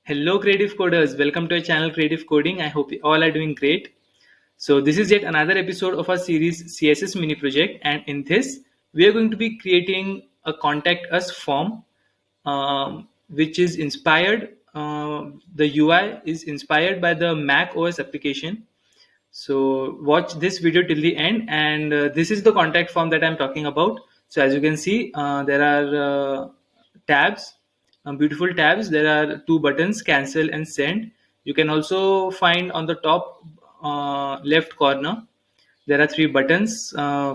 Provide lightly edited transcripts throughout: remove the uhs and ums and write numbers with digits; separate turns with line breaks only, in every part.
Hello, creative coders. Welcome to our channel, Creative Coding. I hope you all are doing great. So, this is yet another episode of our series CSS MiniProject, and in this, we are going to be creating a contact us form, which is inspired. The UI is inspired by the Mac OS application. So, watch this video till the end, and this is the contact form that I'm talking about. So, as you can see, there are tabs, beautiful tabs. There are two buttons, cancel and send. You can also find on the top left corner there are three buttons.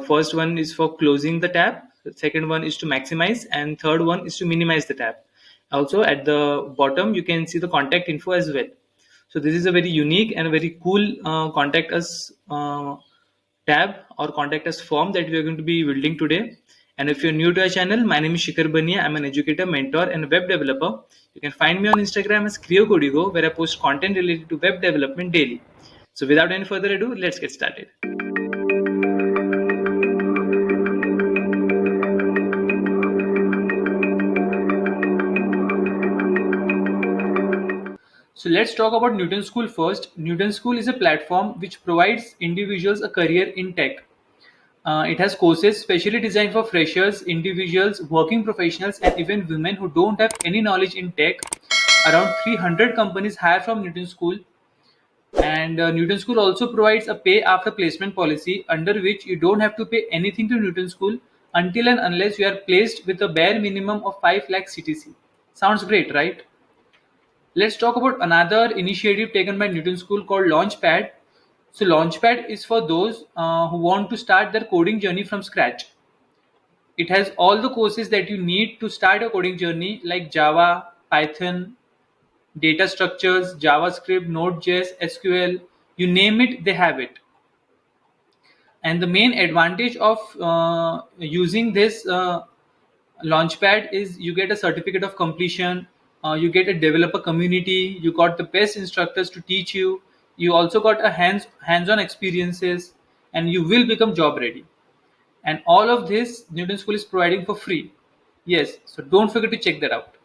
First one is for closing the tab, second one is to maximize, and third one is to minimize the tab. Also at the bottom you can see the contact info as well. So this is a very unique and a very cool contact us tab or contact us form that we are going to be building today. And if you're new to our channel, my name is Shikhar Bania. I'm an educator, mentor, and web developer. You can find me on Instagram as CreoCodigo, where I post content related to web development daily. So without any further ado, let's get started. So let's talk about Newton School first. Newton School is a platform which provides individuals a career in tech. It has courses specially designed for freshers, individuals, working professionals, and even women who don't have any knowledge in tech. Around 300 companies hire from Newton School, and Newton School also provides a pay after placement policy under which you don't have to pay anything to Newton School until and unless you are placed with a bare minimum of 5 lakh CTC. Sounds great, right? Let's talk about another initiative taken by Newton School called Launchpad. So Launchpad is for those who want to start their coding journey from scratch. It has all the courses that you need to start a coding journey like Java, Python, data structures, JavaScript, Node.js, SQL, you name it, they have it. And the main advantage of using this Launchpad is you get a certificate of completion, you get a developer community, you got the best instructors to teach you, you also got a hands-on experiences, and you will become job ready. And all of this Newton School is providing for free. Yes, so don't forget to check that out.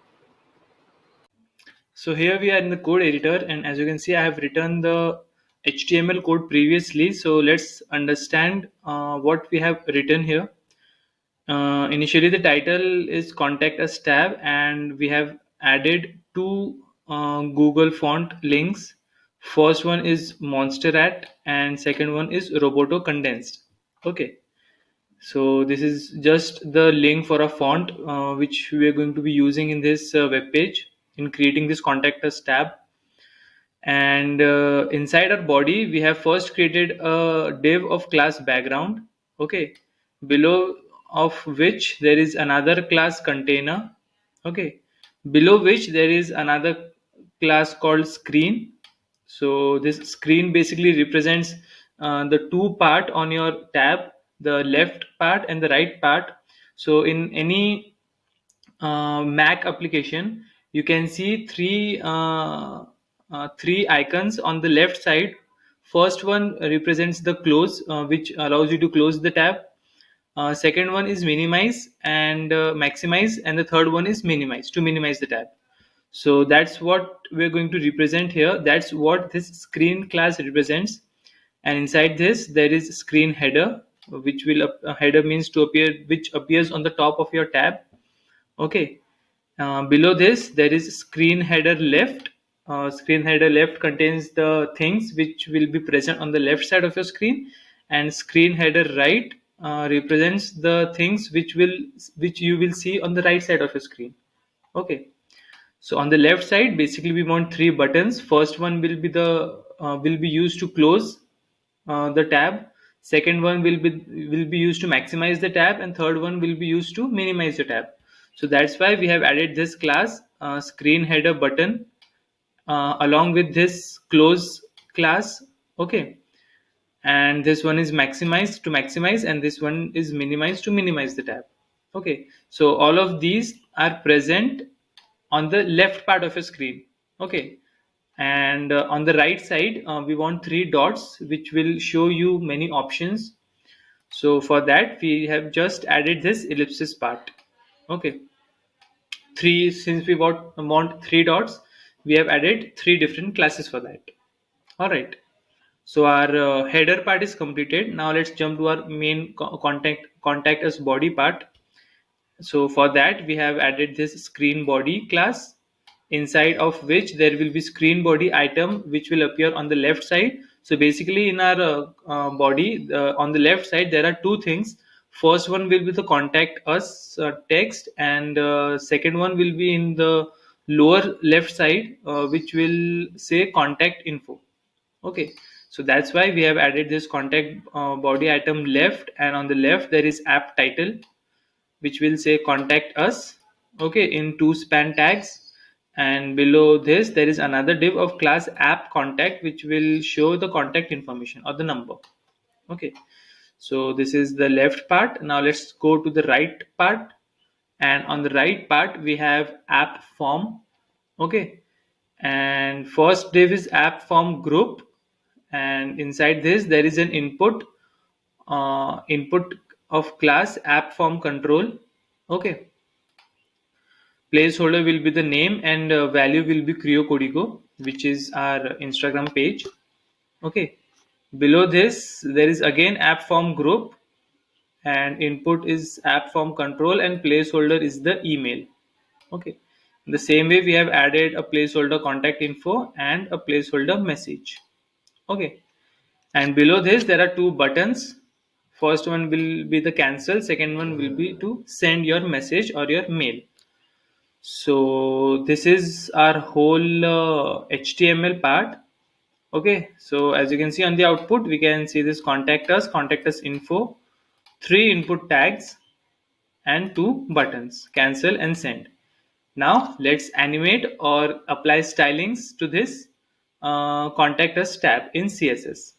So here we are in the code editor, and as you can see I have written the HTML code previously. So let's understand what we have written here. Initially the title is contact us tab, and we have added two Google font links. First one is monsterrat and second one is roboto condensed. Okay, so this is just the link for a font which we are going to be using in this web page in creating this contact us tab. And inside our body we have first created a div of class background. Okay, below of which there is another class container. Okay, below which there is another class called screen. So this screen basically represents the two part on your tab, the left part and the right part. So in any Mac application, you can see three icons on the left side. First one represents the close, which allows you to close the tab. Second one is minimize and maximize, and the third one is minimize, to minimize the tab. So that's what we're going to represent here. That's what this screen class represents. And inside this there is screen header, which will header means to appear, which appears on the top of your tab. Okay, below this there is screen header left. Screen header left contains the things which will be present on the left side of your screen, and screen header right represents the things which you will see on the right side of your screen. Okay, so on the left side basically we want three buttons. First one will be used to close the tab. Second one will be used to maximize the tab, and third one will be used to minimize the tab. So that's why we have added this class screen header button along with this close class. Okay, and this one is maximized to maximize, and this one is minimized to minimize the tab. Okay, so all of these are present on the left part of your screen. Okay, and on the right side we want three dots which will show you many options. So for that we have just added this ellipsis part. Okay, three, since we want three dots, we have added three different classes for that. All right. So our header part is completed. Now let's jump to our main contact us body part. So for that we have added this screen body class, inside of which there will be screen body item which will appear on the left side. So basically in our body on the left side there are two things. First one will be the contact us text, and second one will be in the lower left side which will say contact info. Okay, so that's why we have added this contact body item left, and on the left there is app title which will say contact us, okay, in two span tags. And below this there is another div of class app contact which will show the contact information or the number. Okay, so this is the left part. Now let's go to the right part, and on the right part we have app form. Okay, and first div is app form group, and inside this there is an input of class app form control. Okay, placeholder will be the name, and value will be Creo Codigo, which is our Instagram page. Okay, below this there is again app form group, and input is app form control, and placeholder is the email. Okay, the same way we have added a placeholder contact info and a placeholder message. Okay, and below this there are two buttons. First one will be the cancel, second one will be to send your message or your mail. So this is our whole HTML part. Okay, so as you can see on the output, we can see this contact us info, three input tags, and two buttons, cancel and send. Now let's animate or apply stylings to this contact us tab in CSS.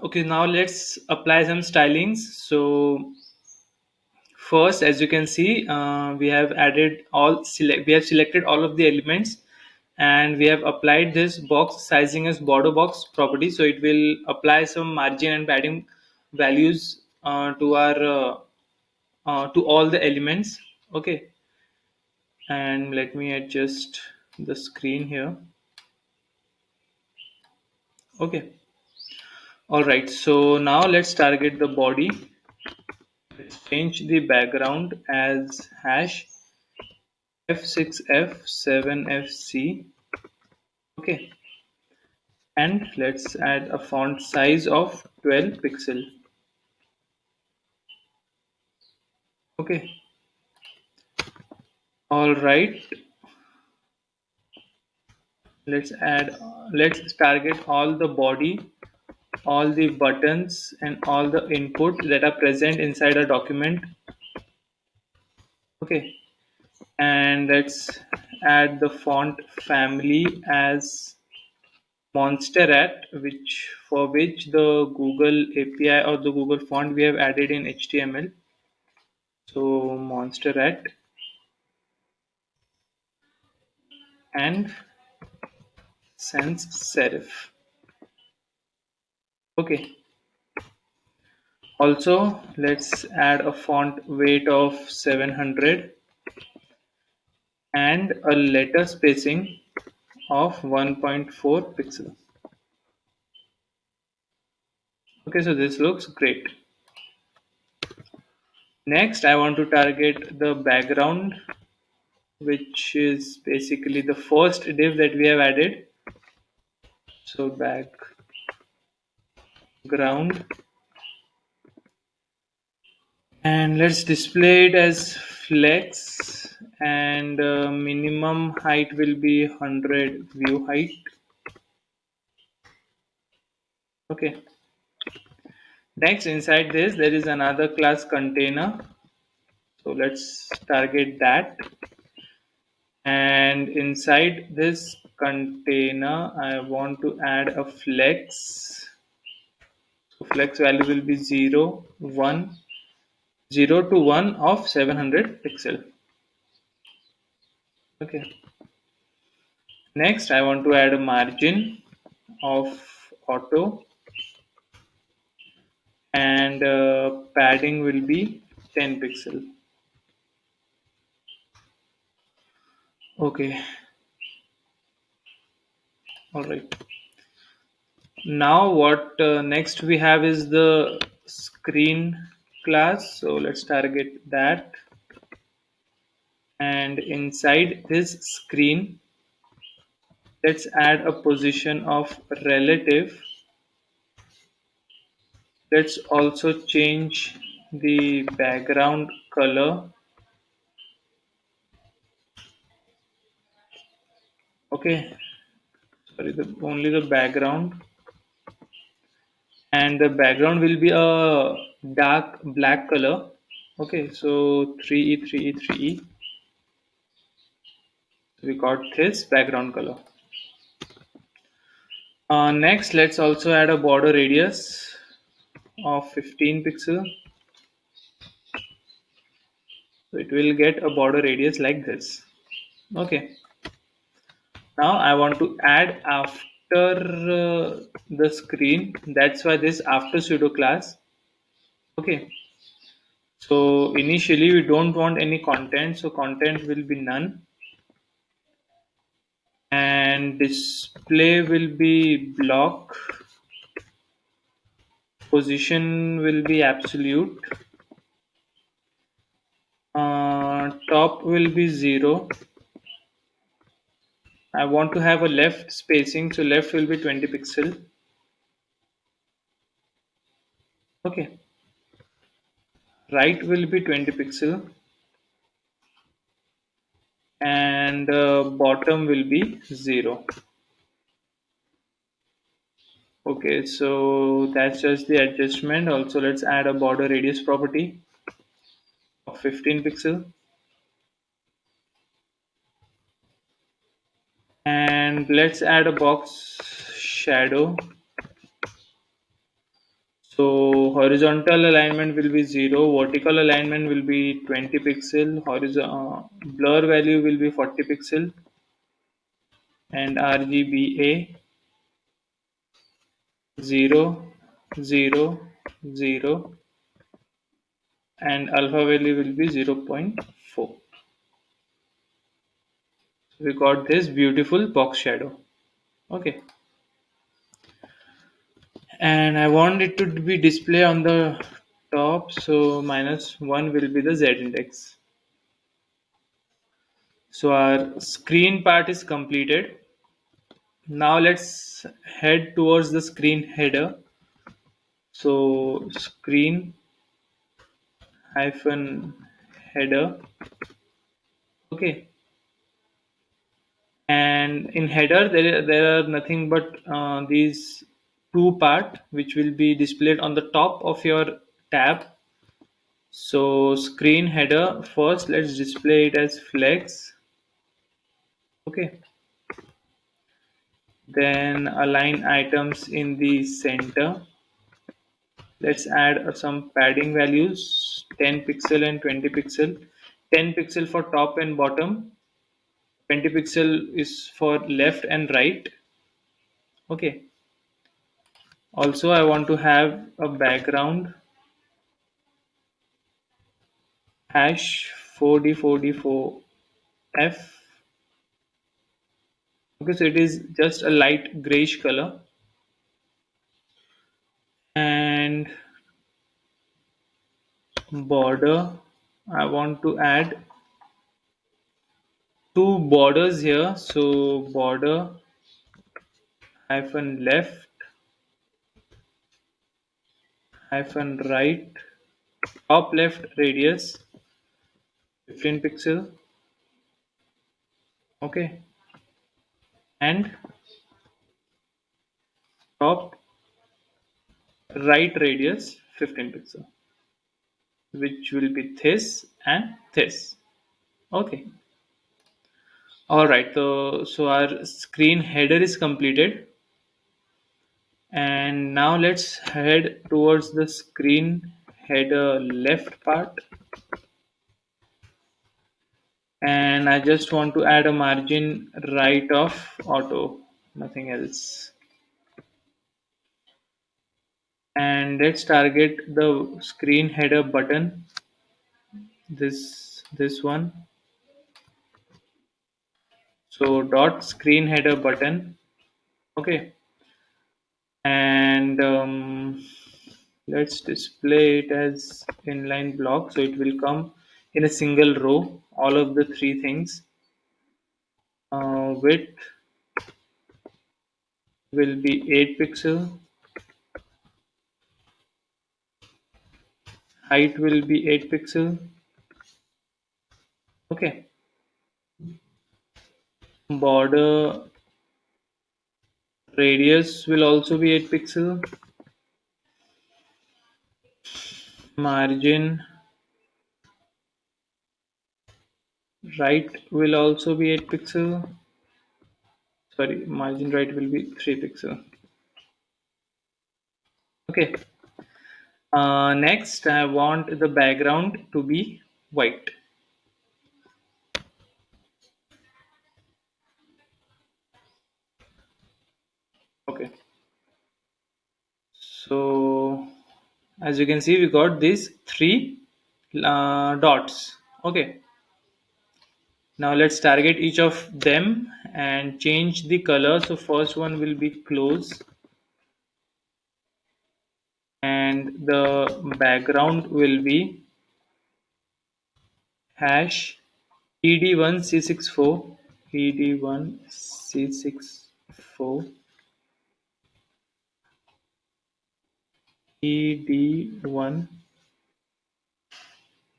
Okay, now let's apply some stylings. So first, as you can see, we have added we have selected all of the elements, and we have applied this box sizing as border box property. So it will apply some margin and padding values to our to all the elements. Okay, and let me adjust the screen here. Okay, all right. So now let's target the body. Let's change the background as hash F6F7FC. Okay, and let's add a font size of 12 pixel. Okay, all right. Let's target all the body, all the buttons, and all the input that are present inside a document. Okay, and let's add the font family as Monsterrat, which for which the Google API or the Google font we have added in HTML. So Monsterrat and sans serif. Okay. Also, let's add a font weight of 700 and a letter spacing of 1.4 pixel. Okay, so this looks great. Next, I want to target the background, which is basically the first div that we have added. So background, and let's display it as flex, and minimum height will be 100 view height. Okay, next inside this there is another class container, so let's target that, and inside this container I want to add a flex. So flex value will be 0 1 0 to 1 of 700 pixel. Okay, next I want to add a margin of auto, and padding will be 10 pixel. Okay, All right. Now what next we have is the screen class. So let's target that. And inside this screen, let's add a position of relative. Let's also change the background color. Okay, sorry, only the background. And the background will be a dark black color. Okay, so 3e, 3e, 3e. We got this background color. Next, let's also add a border radius of 15 pixel. So it will get a border radius like this. Okay. Now I want to add after the screen. That's why this after pseudo class. Okay. So initially we don't want any content. So content will be none. And display will be block. Position will be absolute. Top will be 0. I want to have a left spacing, so left will be 20 pixel. Okay. Right will be 20 pixel. And bottom will be 0. Okay, so that's just the adjustment. Also, let's add a border radius property of 15 pixel. And let's add a box shadow. So horizontal alignment will be 0, vertical alignment will be 20 pixel, blur value will be 40 pixel, and RGBA 0, 0, 0, and alpha value will be 0.4. So we got this beautiful box shadow. Okay. And I want it to be display on the top, so -1 will be the Z index. So our screen part is completed. Now let's head towards the screen header. So screen hyphen header. Okay. And in header there are nothing but these two part which will be displayed on the top of your tab. So screen header, first let's display it as flex. Okay. Then align items in the center. Let's add some padding values, 10 pixel and 20 pixel. 10 pixel for top and bottom. 20 pixel is for left and right. Okay. Also, I want to have a background hash 4D4D4F. Okay, so it is just a light grayish color. And border, I want to add two borders here. So border hyphen left hyphen right, top left radius 15 pixel. Okay. And top right radius 15 pixel, which will be this and this. Okay. All right. So our screen header is completed. And now let's head towards the screen header left part. And I just want to add a margin right of auto, nothing else. And let's target the screen header button, this one. So dot screen header button, Okay, and let's display it as inline block, so it will come in a single row, all of the three things. Width will be 8 pixel, height will be 8 pixel. Okay, border radius will also be 8 pixel, margin right will also be 8 pixel. Sorry, margin right will be 3 pixel. Okay, next I want the background to be white. Okay, so as you can see, we got these three dots. Okay, now let's target each of them and change the color. So first one will be close, and the background will be hash ed1c64 ed1c64 ed1.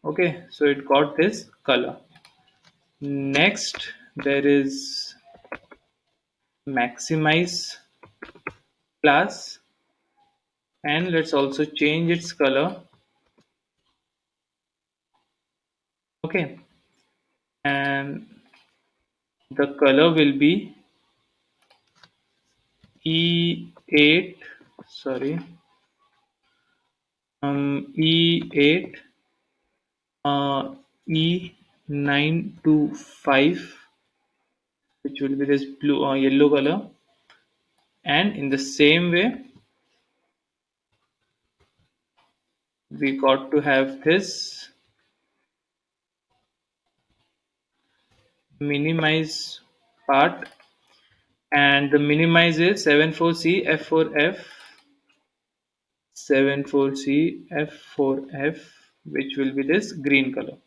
Okay, so it got this color. Next there is maximize class, and let's also change its color. Okay, and the color will be e8, sorry, e8 e925, which will be this blue yellow color. And in the same way, we got to have this minimize part, and the minimize is 74c f4f 74c f4f, which will be this green color.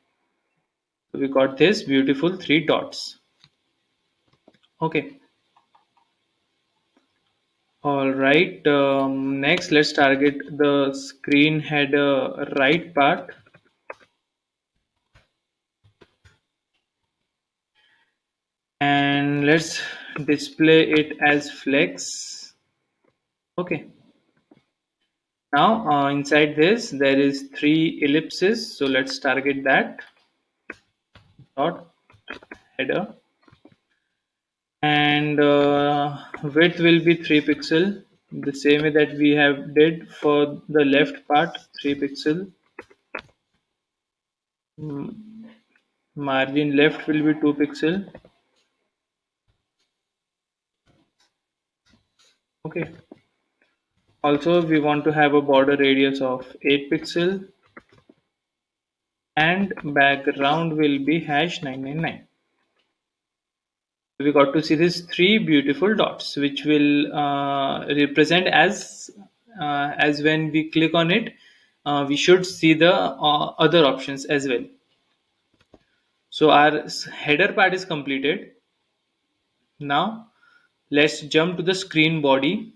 So we got this beautiful three dots. Okay, all right, next let's target the screen header right part, and let's display it as flex. Okay, now inside this there is three ellipses, so let's target that dot header, and width will be 3 pixel, the same way that we have did for the left part, 3 pixel. Margin left will be 2 pixel. Okay, also we want to have a border radius of 8 pixel, and background will be hash 999. We got to see these three beautiful dots, which will represent as when we click on it, we should see the other options as well. So our header part is completed. Now let's jump to the screen body.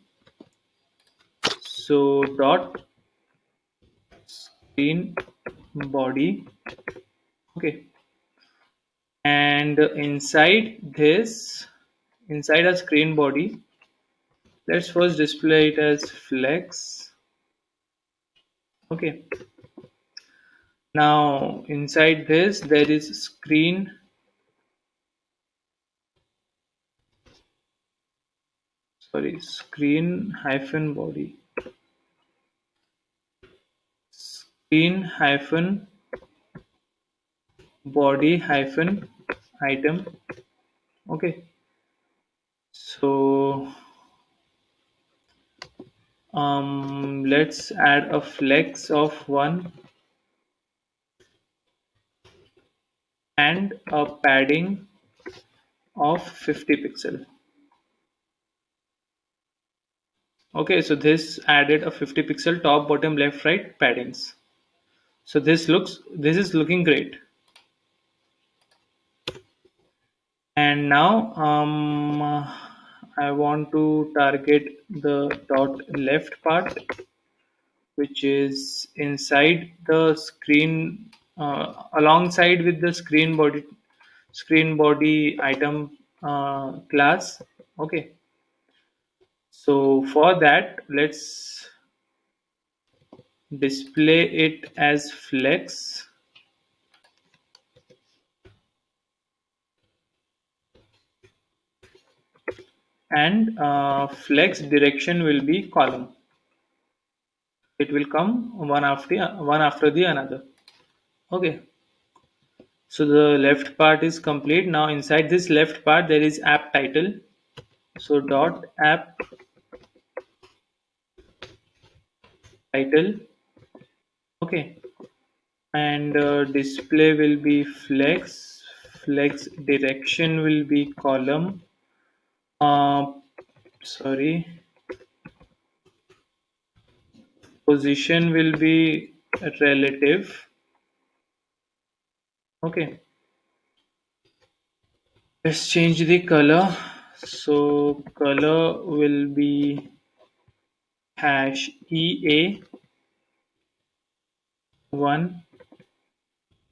So dot screen body. Okay, and inside a screen body, let's first display it as flex. Okay, now inside this there is screen hyphen body, screen hyphen body hyphen item. Okay, so let's add a flex of 1 and a padding of 50 pixel. Okay, so this added a 50 pixel top, bottom, left, right paddings. So this is looking great. And now I want to target the dot left part, which is inside the screen, alongside with the screen body item class. Okay, so for that, let's display it as flex, and flex direction will be column. It will come one after the another. Okay, so the left part is complete. Now inside this left part there is app title. So dot app title. Okay, and display will be flex. Flex direction will be column. Uh, sorry, position will be relative. Okay, let's change the color. So color will be hash EA1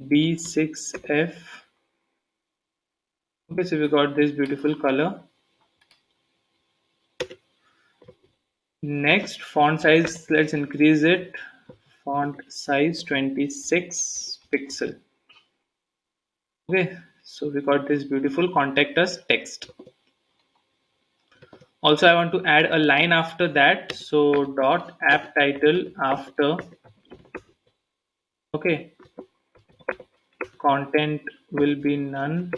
B6F. Okay, so we got this beautiful color. Next, font size, let's increase it. Font size 26 pixel. Okay, so we got this beautiful contact us text. Also, I want to add a line after that. So dot app title after. Okay, content will be none.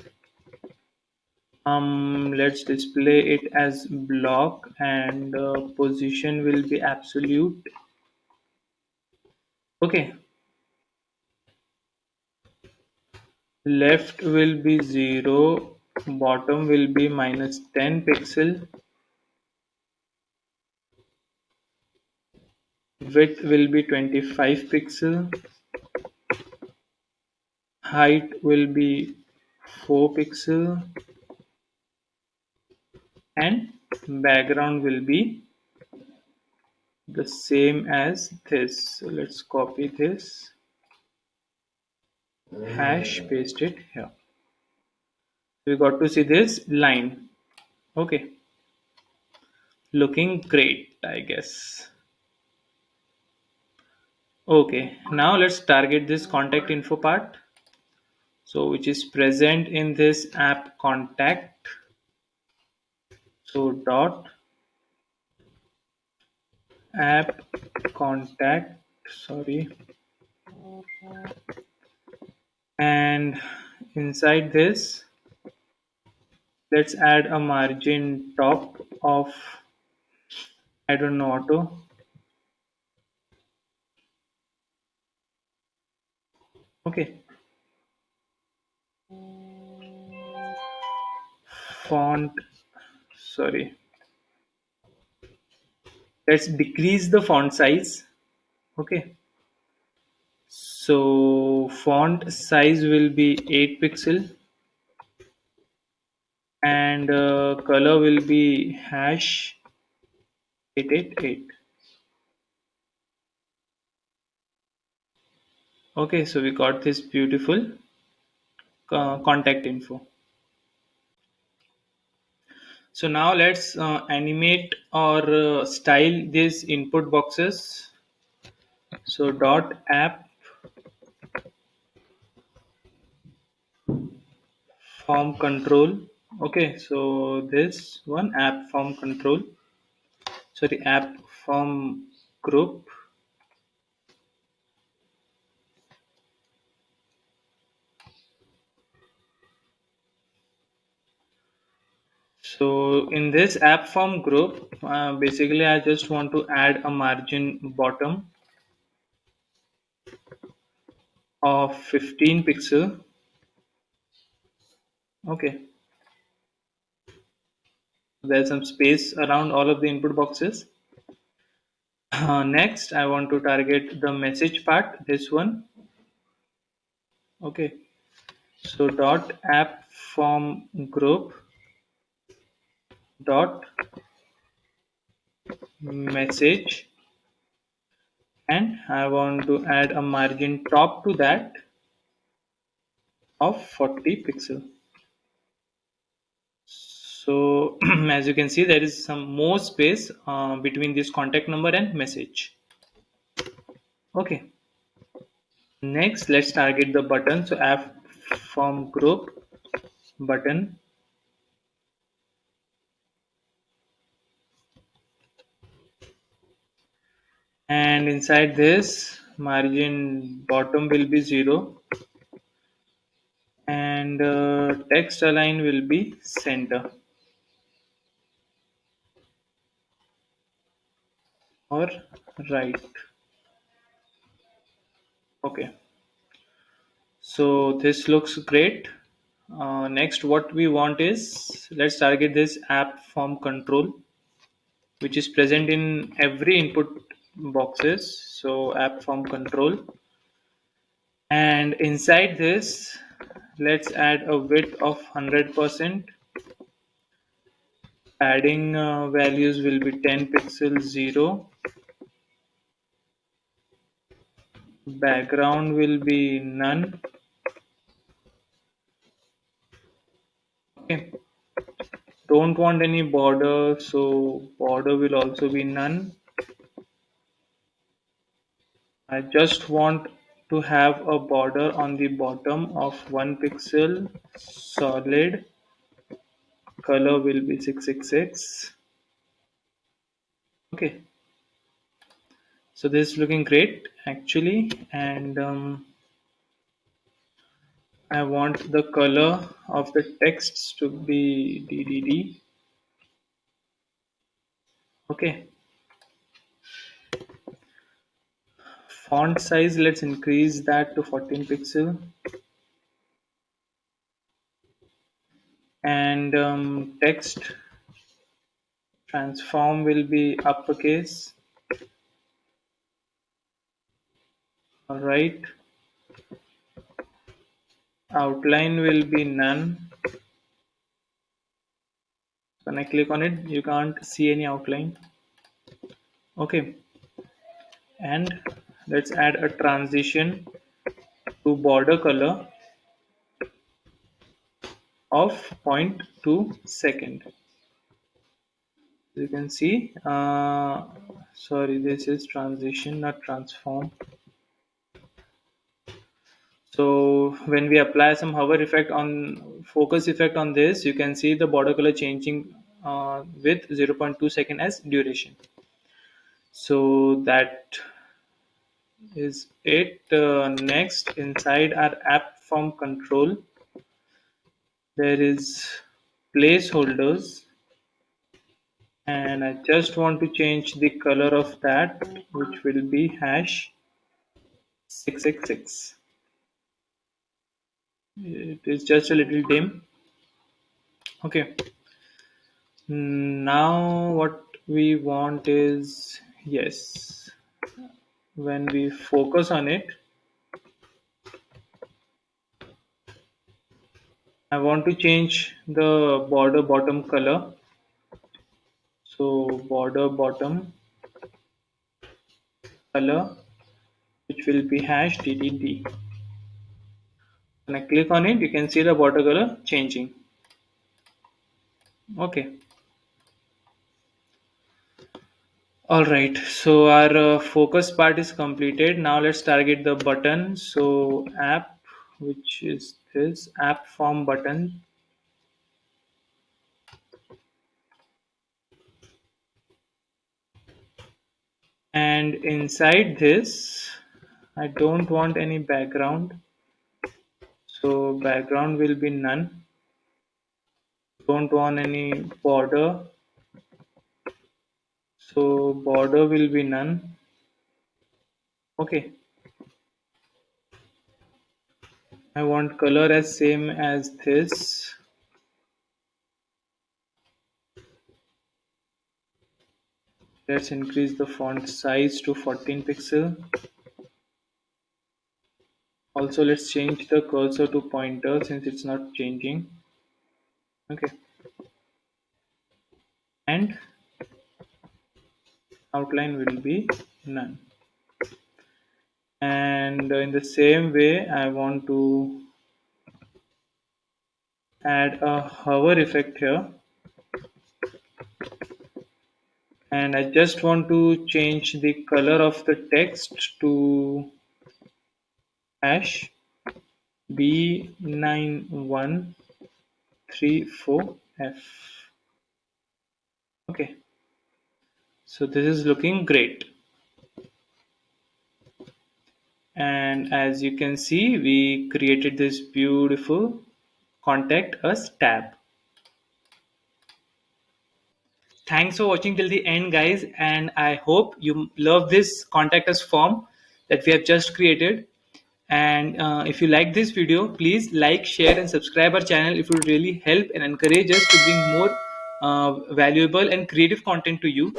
Let's display it as block, and position will be absolute. Okay, left will be 0, bottom will be minus 10 pixel, width will be 25 pixel, height will be 4 pixel, and background will be the same as this. So let's copy this, hash paste it here. We got to see this line. Okay, looking great, I guess. Okay, now let's target this contact info part. So which is present in this app contact. So dot app contact, sorry, and inside this let's add a margin top of, I don't know, auto. Okay, font, sorry, let's decrease the font size. Okay, so font size will be 8 pixel, and color will be hash 888. Okay, so we got this beautiful contact info. So now let's animate or style these input boxes. So dot app form control. Okay, so this one app form control, sorry, app form group. So in this app form group, basically I just want to add a margin bottom of 15 pixel. Okay, there's some space around all of the input boxes. Next, I want to target the message part, this one. Okay, so dot app form group dot message, and I want to add a margin top to that of 40 pixel. So as you can see, there is some more space between this contact number and message. Okay, next let's target the button. So app form group button, and inside this margin bottom will be 0, and text align will be center or right. Okay, so this looks great. Next, what we want is, let's target this app form control, which is present in every input boxes. So app form control, and inside this let's add a width of 100%. Padding values will be 10 pixels 0. Background will be none. Okay, don't want any border, so border will also be none. I just want to have a border on the bottom of 1 pixel. Solid color will be 666. Okay, so this is looking great actually, and I want the color of the texts to be DDD. Okay, font size, let's increase that to 14 pixel, and text transform will be uppercase. All right, outline will be none. When I click on it, you can't see any outline. Okay, and let's add a transition to border color of 0.2 second. You can see, sorry, this is transition, not transform. So when we apply some hover effect on focus effect on this, you can see the border color changing with 0.2 second as duration. So that is it. Next, inside our app form control, there is placeholders, and I just want to change the color of that, which will be hash 666. It is just a little dim. Okay, now what we want is, yes, when we focus on it, I want to change the border bottom color. So border bottom color, which will be hash DDD. When I click on it, you can see the border color changing. Okay. All right. So our focus part is completed. Now let's target the button. So app, which is this app form button. And inside this, I don't want any background. So background will be none. Don't want any border. So border will be none. Okay. I want color as same as this. Let's increase the font size to 14 pixel. Also, let's change the cursor to pointer since it's not changing. Okay, and outline will be none. And in the same way, I want to add a hover effect here, and I just want to change the color of the text to hash B9134F. Okay, so this is looking great. And as you can see, we created this beautiful contact us tab. Thanks for watching till the end, guys, and I hope you love this contact us form that we have just created. And if you like this video, please like, share and subscribe our channel. It would really help and encourage us to bring more valuable and creative content to you.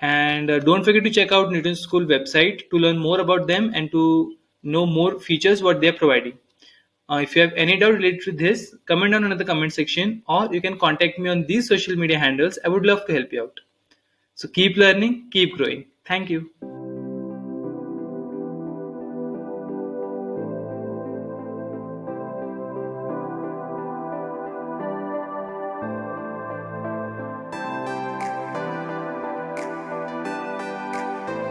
And don't forget to check out Nutanix School website to learn more about them and to know more features what they're providing. If you have any doubt related to this, comment down in the comment section, or you can contact me on these social media handles. I would love to help you out. So keep learning, keep growing. Thank you.